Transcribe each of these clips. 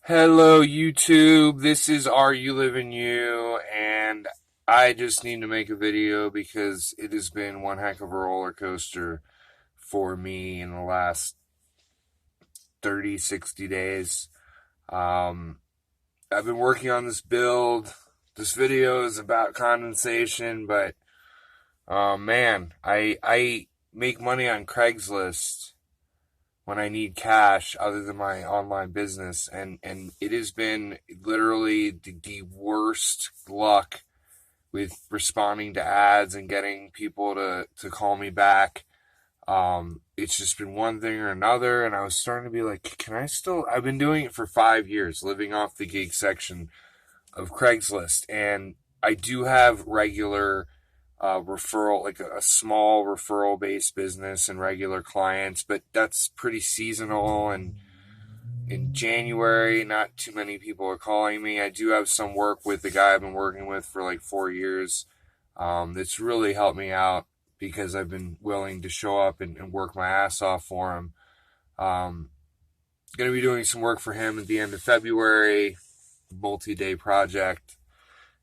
Hello, YouTube. This is RULivingYou, and I just need to make a video because it has been one heck of a roller coaster for me in the last 30, 60 days. Um, I've been working on this build. This video is about condensation, but man, I make money on Craigslist when I need cash other than my online business, and it has been literally the worst luck with responding to ads and getting people to call me back. It's just been one thing or another, and I was starting to be like, can I still? I've been doing it for 5 years, living off the gig section of Craigslist, and I do have regular referral, like a small referral based business and regular clients, but that's pretty seasonal. And in January, not too many people are calling me. I do have some work with the guy I've been working with for like 4 years. That's really helped me out because I've been willing to show up and work my ass off for him. Going to be doing some work for him at the end of February, multi-day project.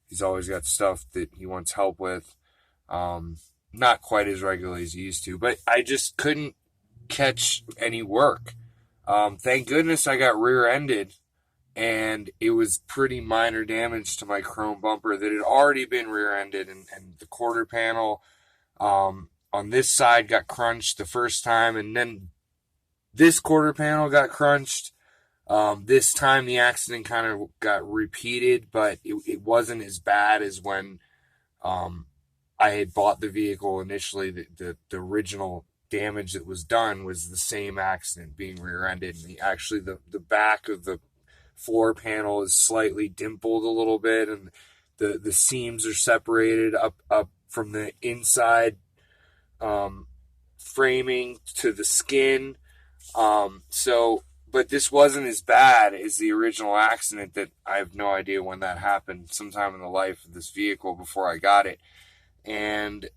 He's always got stuff that he wants help with. Not quite as regularly as he used to, but I just couldn't catch any work. Thank goodness I got rear-ended, and it was pretty minor damage to my chrome bumper that had already been rear-ended, and the quarter panel on this side got crunched the first time, and then this quarter panel got crunched. This time the accident kind of got repeated, but it wasn't as bad as when I had bought the vehicle initially. The original damage that was done was the same accident, being rear-ended. And actually the back of the floor panel is slightly dimpled a little bit, and the seams are separated up from the inside framing to the skin. But this wasn't as bad as the original accident that I have no idea when that happened, sometime in the life of this vehicle before I got it. And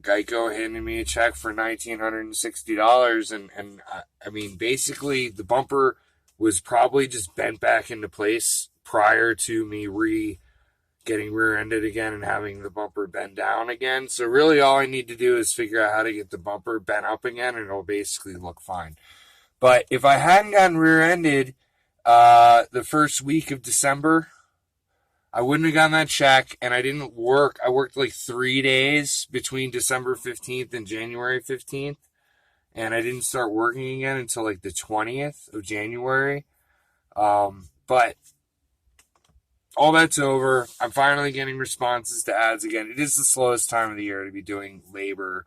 Geico handed me a check for $1,960. And I mean, basically, the bumper was probably just bent back into place prior to me getting rear-ended again and having the bumper bend down again. So really all I need to do is figure out how to get the bumper bent up again, and it'll basically look fine. But if I hadn't gotten rear-ended the first week of December, I wouldn't have gotten that check, and I didn't work. I worked like 3 days between December 15th and January 15th, and I didn't start working again until like the 20th of January. But all that's over. I'm finally getting responses to ads again. It is the slowest time of the year to be doing labor,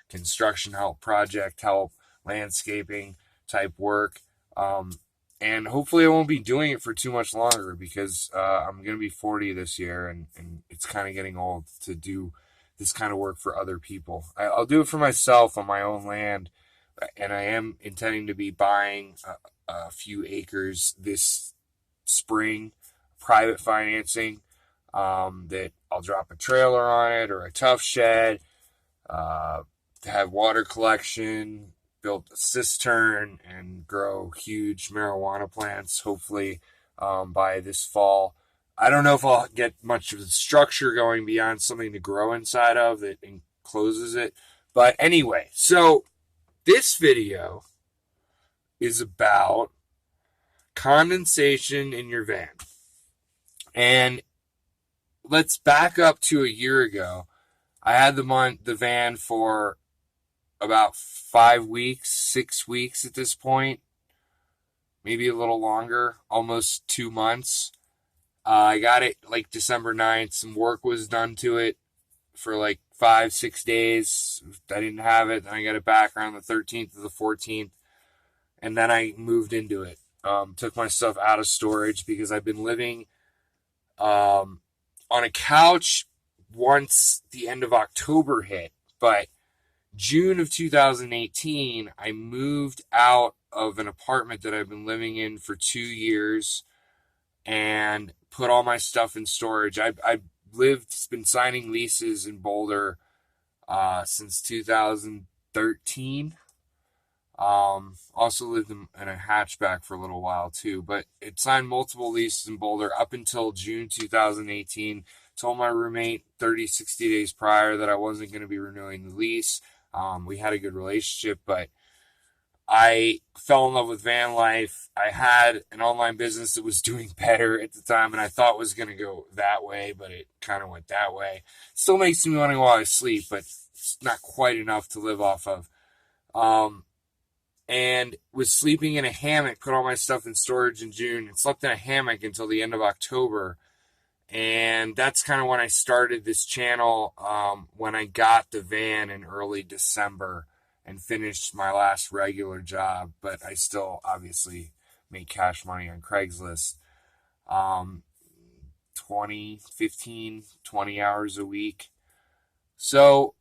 construction help, project help, landscaping type work. And hopefully I won't be doing it for too much longer because I'm going to be 40 this year, and it's kind of getting old to do this kind of work for other people. I'll do it for myself on my own land, and I am intending to be buying a few acres this spring, private financing, that I'll drop a trailer on it or a tough shed, to have water collection, build a cistern, and grow huge marijuana plants, hopefully by this fall. I don't know if I'll get much of the structure going beyond something to grow inside of that encloses it. But anyway, so this video is about condensation in your van. And let's back up to a year ago. I had the van for about 5 weeks, 6 weeks at this point, maybe a little longer, almost 2 months. I got it like December 9th. Some work was done to it for like 5-6 days. I didn't have it. Then I got it back around the 13th or the 14th. And then I moved into it. Took my stuff out of storage because I've been living on a couch once the end of October hit. But June of 2018, I moved out of an apartment that I've been living in for 2 years and put all my stuff in storage. I've been signing leases in Boulder since 2013. Also lived in a hatchback for a little while too, but it signed multiple leases in Boulder up until June 2018. Told my roommate 30, 60 days prior that I wasn't going to be renewing the lease. We had a good relationship, but I fell in love with van life. I had an online business that was doing better at the time, and I thought was going to go that way, but it kind of went that way. Still makes me want to go while I sleep, but it's not quite enough to live off of. And was sleeping in a hammock, put all my stuff in storage in June, and slept in a hammock until the end of October. And that's kind of when I started this channel, when I got the van in early December and finished my last regular job, but I still obviously make cash money on Craigslist. 20 hours a week. So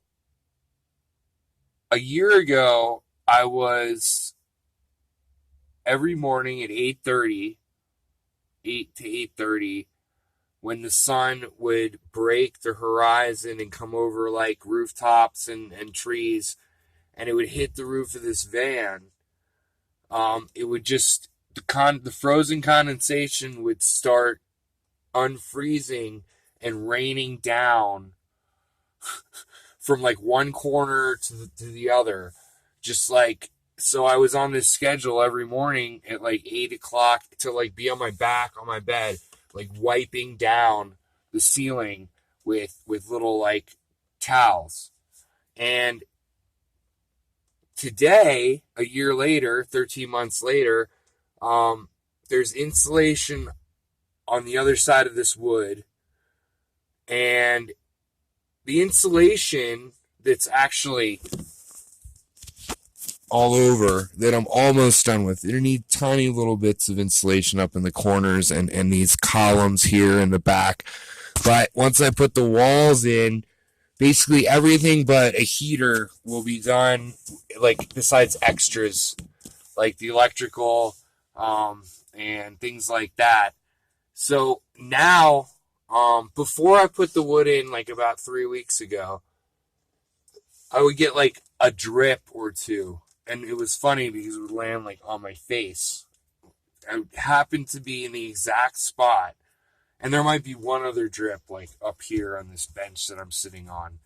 a year ago, I was every morning at 8:30, 8 to 8:30, when the sun would break the horizon and come over like rooftops and trees, and it would hit the roof of this van. It would just, the frozen condensation would start unfreezing and raining down from like one corner to the other. Just like, so I was on this schedule every morning at like 8 o'clock to like be on my back on my bed, like wiping down the ceiling with little like towels. And today, a year later, 13 months later, there's insulation on the other side of this wood, and the insulation that's actually all over, that I'm almost done with. You need tiny little bits of insulation up in the corners and these columns here in the back. But once I put the walls in, basically everything but a heater will be done, like besides extras, like the electrical, and things like that. So now, before I put the wood in, like about 3 weeks ago, I would get like a drip or two. And it was funny because it would land like on my face. I happened to be in the exact spot. And there might be one other drip like up here on this bench that I'm sitting on.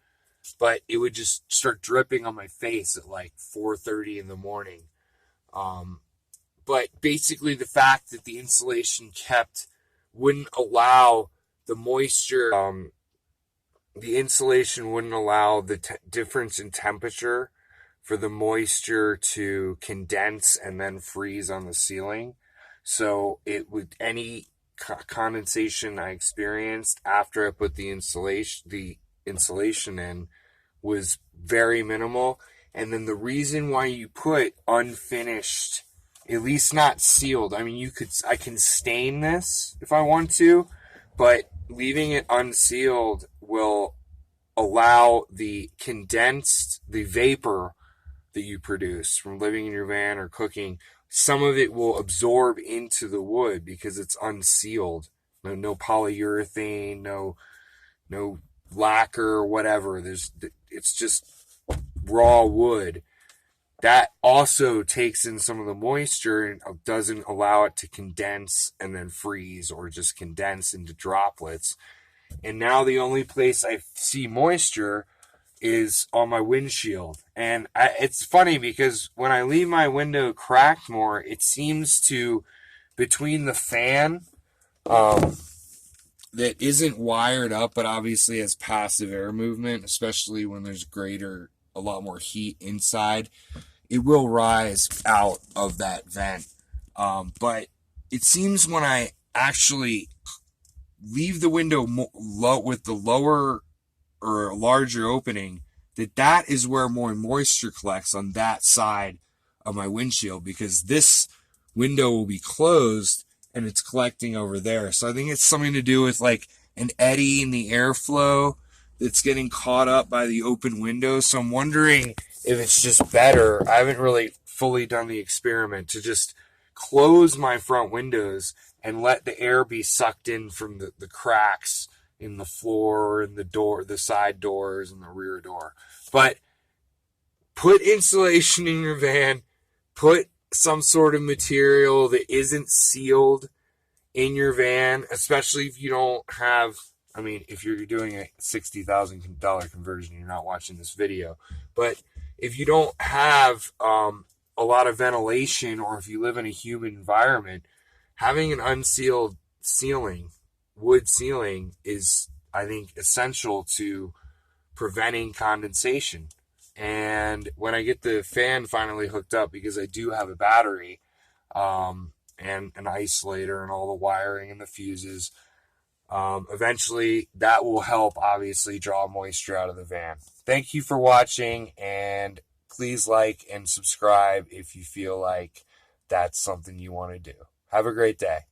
But it would just start dripping on my face at like 4:30 in the morning. But basically the fact that the insulation wouldn't allow the moisture, the insulation wouldn't allow the difference in temperature for the moisture to condense and then freeze on the ceiling. So it would, any condensation I experienced after I put the insulation in was very minimal. And then the reason why you put unfinished, at least not sealed, I mean, I can stain this if I want to, but leaving it unsealed will allow the vapor that you produce from living in your van or cooking, some of it will absorb into the wood because it's unsealed. No polyurethane, no lacquer or whatever. It's just raw wood. That also takes in some of the moisture and doesn't allow it to condense and then freeze, or just condense into droplets. And now the only place I see moisture is on my windshield. And it's funny because when I leave my window cracked more, it seems to, between the fan that isn't wired up but obviously has passive air movement, especially when there's a lot more heat inside, it will rise out of that vent. But it seems when I actually leave the window with the lower or larger opening, that is where more moisture collects on that side of my windshield, because this window will be closed and it's collecting over there. So I think it's something to do with like an eddy in the airflow that's getting caught up by the open window. So I'm wondering if it's just better, I haven't really fully done the experiment, to just close my front windows and let the air be sucked in from the cracks in the floor and the door, the side doors and the rear door. But put insulation in your van, put some sort of material that isn't sealed in your van, especially if you don't have, I mean, if you're doing a $60,000 conversion, you're not watching this video. But if you don't have a lot of ventilation, or if you live in a humid environment, having an unsealed ceiling, wood ceiling, is, I think, essential to preventing condensation. And when I get the fan finally hooked up, because I do have a battery, and an isolator and all the wiring and the fuses, eventually that will help, obviously, draw moisture out of the van. Thank you for watching, and please like and subscribe if you feel like that's something you want to do. Have a great day.